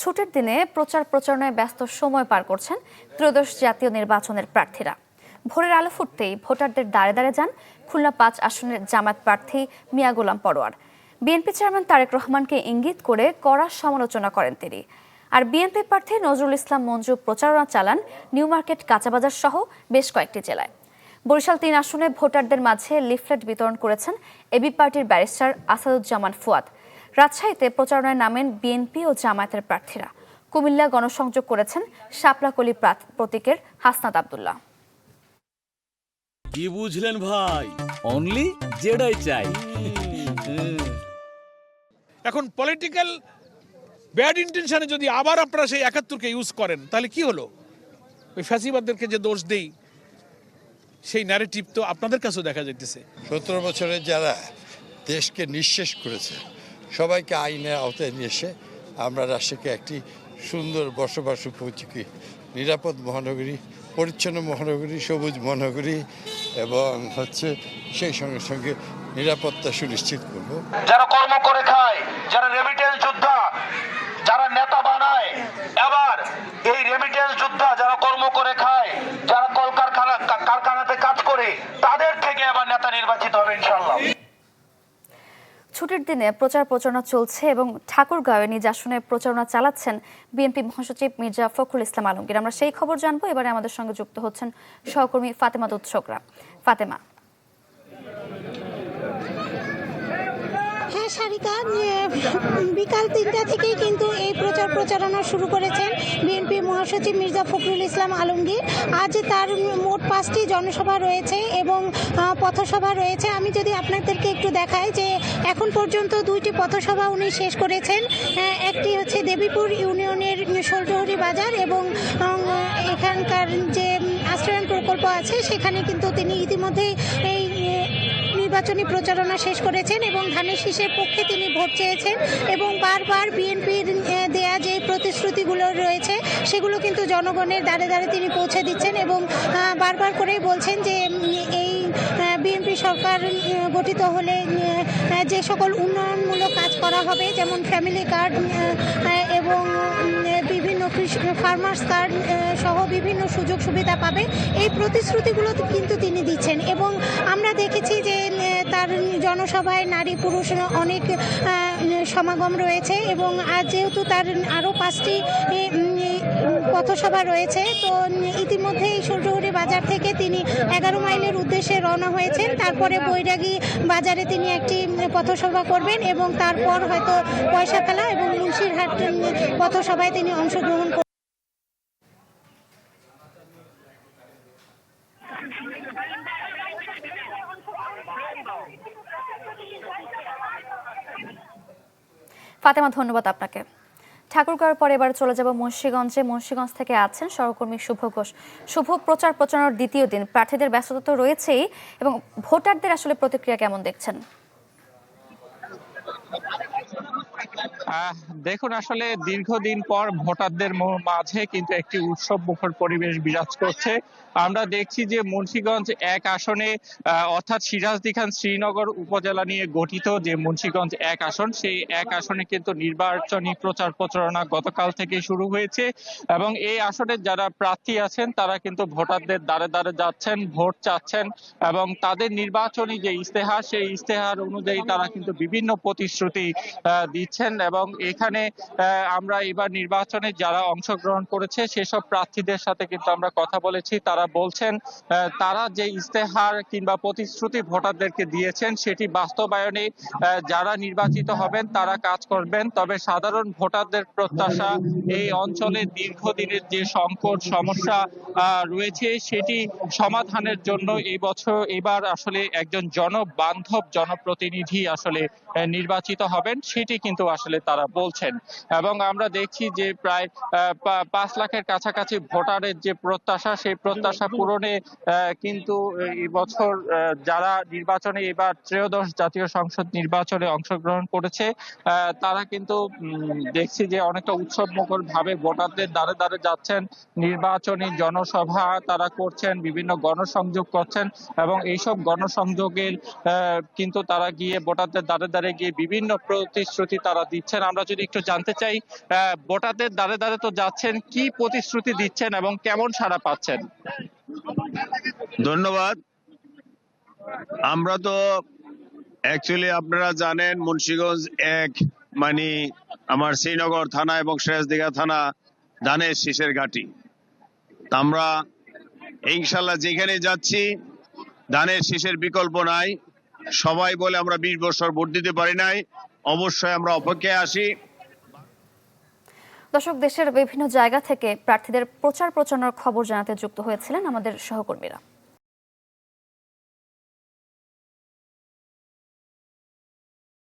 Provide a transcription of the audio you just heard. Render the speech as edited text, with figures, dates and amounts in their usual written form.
ছুটির দিনে প্রচার প্রচারণায় ব্যস্ত সময় পার করছেন ত্রয়োদশ জাতীয় নির্বাচনের প্রার্থীরা। ভোরের আলো ফুটতেই ভোটারদের দাঁড়ে দাঁড়ে যান খুলনা ৫ আসনের জামায়াত প্রার্থী মিয়া গোলাম পরোয়ার। বিএনপি চেয়ারম্যান তারেক রহমানকে ইঙ্গিত করে কড়া সমালোচনা করেন তিনি। আর বিএনপি প্রার্থী নজরুল ইসলাম মঞ্জু প্রচারণা চালান নিউ মার্কেট, কাঁচাবাজার সহ বেশ কয়েকটি জেলায়। বরিশাল ৩ আসনে ভোটারদের মাঝে লিফলেট বিতরণ করেছেন এবি পার্টির ব্যারিস্টার আসাদুজ্জামান ফুয়াদ। রাজশাহীতে প্রচারণায় নামেন বিএনপি ও জামায়াতের প্রার্থীরা। কুমিল্লা গণসংযোগ করেছেন শাপলাকলি প্রতীকের হাসনাত আব্দুল্লাহ। কি বুঝলেন ভাই? অনলি যেটাই চাই। এখন পলিটিক্যাল ব্যাড ইন্টেনশনে যদি আবার আপনারা সেই ৭১কে ইউজ করেন তাহলে কি হলো? ওই ফ্যাসিবাদদেরকে যে দোষ দেই সেই ন্যারেটিভ তো আপনাদের কাছেও দেখা যাইতেছে। ১৭ বছরে যারা দেশকে নিঃশেষ করেছে সবাইকে আইনের আওতায় নিয়ে এসে আমরা রাষ্ট্রকে একটি সুন্দর বসবাস উপযোগী নিরাপদ মহানগরী, পরিচ্ছন্ন মহানগরী, সবুজ মহানগরী এবং সেই সঙ্গে সঙ্গে নিরাপত্তা সুনিশ্চিত করব। যারা কর্ম করে খায়, যারা রেমিটেন্স যোদ্ধা, যারা নেতা বানায়, এবার এই রেমিটেন্স যোদ্ধা যারা কর্ম করে খায়, যারা কারখানাতে কাজ করে, তাদের থেকে আবার নেতা নির্বাচিত হবে ইনশাআল্লাহ। ছুটির দিনে প্রচার প্রচারণা চলছে এবং ঠাকুরগাঁওয়ে নিজ আসনে প্রচারণা চালাচ্ছেন বিএনপি মহাসচিব মির্জা ফখরুল ইসলাম আলমগীর। আমরা সেই খবর জানবো। এবারে আমাদের সঙ্গে যুক্ত হচ্ছেন সহকর্মী ফাতেমা দুৎসকরা। ফাতেমা। হ্যাঁ সারিকা, বিকাল ৩টা থেকেই কিন্তু এই প্রচারণা শুরু করেছেন বিএনপি মহাসচিব মির্জা ফখরুল ইসলাম আলমগীর। আজ তার মোট 5টি জনসভা রয়েছে এবং পথসভা রয়েছে। আমি যদি আপনাদেরকে একটু দেখাই যে এখন পর্যন্ত 2টি পথসভা উনি শেষ করেছেন। একটি হচ্ছে দেবীপুর ইউনিয়নের শোলজহরি বাজার এবং এখানকার যে আশ্রয়ণ প্রকল্প আছে সেখানে কিন্তু তিনি ইতিমধ্যেই এই নির্বাচনী প্রচারণা শেষ করেছেন এবং ধানের শীষের পক্ষে তিনি ভোট চেয়েছেন এবং বারবার বিএনপির দেয়া যে প্রতিশ্রুতিগুলো রয়েছে সেগুলো কিন্তু জনগণের দ্বারে দ্বারে তিনি পৌঁছে দিচ্ছেন এবং বারবার করেই বলছেন যে এই বিএনপি সরকার গঠিত হলে যে সকল উন্নয়নমূলক কাজ করা হবে, যেমন ফ্যামিলি কার্ড এবং বিভিন্ন ফার্মার্স কার্ড সহ বিভিন্ন সুযোগ সুবিধা পাবে, এই প্রতিশ্রুতিগুলো কিন্তু তিনি দিচ্ছেন। এবং আমরা দেখেছি যে তার জনসভায় নারী পুরুষ অনেক সমাগম রয়েছে এবং আজ যেহেতু তার আরও 5টি পথসভা রয়েছে, তো ইতিমধ্যেই শোলজহরি বাজার থেকে তিনি 11 মাইলের উদ্দেশ্যে রওনা হয়েছেন। তারপরে বৈরাগী বাজারে তিনি একটি পথসভা করবেন এবং তারপর হয়তো পয়সাখালা এবং মুন্সিরহাট পথসভায় তিনি অংশগ্রহণ করবেন। ফাতেমা, ধন্যবাদ আপনাকে। ঠাকুরগাঁওয়ের পরে এবার চলে যাব মুন্সিগঞ্জে। মুন্সিগঞ্জ থেকে আছেন সহকর্মী শুভ ঘোষ। শুভ, প্রচার প্রচারণার দ্বিতীয় দিন, প্রার্থীদের ব্যস্ততা তো রয়েছেই এবং ভোটারদের আসলে প্রতিক্রিয়া কেমন দেখছেন? দেখুন, আসলে দীর্ঘদিন পর ভোটারদের মাঝে কিন্তু একটি উৎসব মুখর পরিবেশ বিরাজ করছে। আমরা দেখছি যে মুন্সিগঞ্জ 1 আসনে অর্থাৎ সিরাজদিখান শ্রীনগর উপজেলা নিয়ে গঠিত যে মুন্সিগঞ্জ 1 আসন, সেই 1 আসনে কিন্তু নির্বাচনী প্রচার প্রচারণা গতকাল থেকে শুরু হয়েছে এবং এই আসনের যারা প্রার্থী আছেন তারা কিন্তু ভোটারদের দ্বারে দ্বারে যাচ্ছেন, ভোট চাচ্ছেন এবং তাদের নির্বাচনী যে ইস্তেহার, সেই ইস্তেহার অনুযায়ী তারা কিন্তু বিভিন্ন প্রতিশ্রুতি দিচ্ছেন। এবং এখানে আমরা এবার নির্বাচনে যারা অংশগ্রহণ করেছে সেসব প্রার্থীদের সাথে কিন্তু আমরা কথা বলেছি। তারা বলছেন তারা যে ইস্তেহার কিংবা প্রতিশ্রুতি ভোটারদেরকে দিয়েছেন সেটি বাস্তবায়নে যারা নির্বাচিত হবেন তারা কাজ করবেন। তবে সাধারণ ভোটারদের প্রত্যাশা এই অঞ্চলে দীর্ঘদিনের যে সংকট সমস্যা রয়েছে সেটি সমাধানের জন্য এবার আসলে একজন জনবান্ধব জনপ্রতিনিধি আসলে নির্বাচিত হবেন, সেটি কিন্তু আসলে তারা বলছেন। এবং আমরা দেখছি যে প্রায় 5 লাখের কাছাকাছি ভোটারের যে প্রত্যাশা, সেই প্রত্যাশা পূরণে কিন্তু এই বছর যারা নির্বাচনে এবার ত্রয়োদশ জাতীয় সংসদ নির্বাচনে অংশগ্রহণ করেছে তারা কিন্তু দেখছি যে অনেকটা উৎসব মুখর ভাবে ভোটারদের দ্বারে দ্বারে যাচ্ছেন, নির্বাচনী জনসভা তারা করছেন, বিভিন্ন গণসংযোগ করছেন এবং এইসব গণসংযোগের কিন্তু তারা গিয়ে ভোটারদের দ্বারে দ্বারে গিয়ে বিভিন্ন প্রতিশ্রুতি তারা দিচ্ছেন। করছেন। আমরা যদি একটু জানতে চাই, ভোটারদের দ্বারে দ্বারে তো যাচ্ছেন, কি প্রতিশ্রুতি দিচ্ছেন এবং কেমন সাড়া পাচ্ছেন? ধন্যবাদ। আমরা তো অ্যাকচুয়ালি আপনারা জানেন মুন্সিগঞ্জ এক মানে আমার শ্রীনগর থানা এবং সিরাজদিঘা থানা ধানের শীষের ঘাঁটি। আমরা ইনশাল্লাহ যেখানে যাচ্ছি ধানের শীষের বিকল্প নাই। সবাই বলে আমরা 20 বছর ভোট দিতে পারি নাই, অবশ্যই আমরা অপেক্ষায় আসি। দর্শক, দেশের বিভিন্ন জায়গা থেকে প্রার্থীদের প্রচার প্রচারণার খবর জানাতে যুক্ত হয়েছিলেন আমাদের সহকর্মীরা।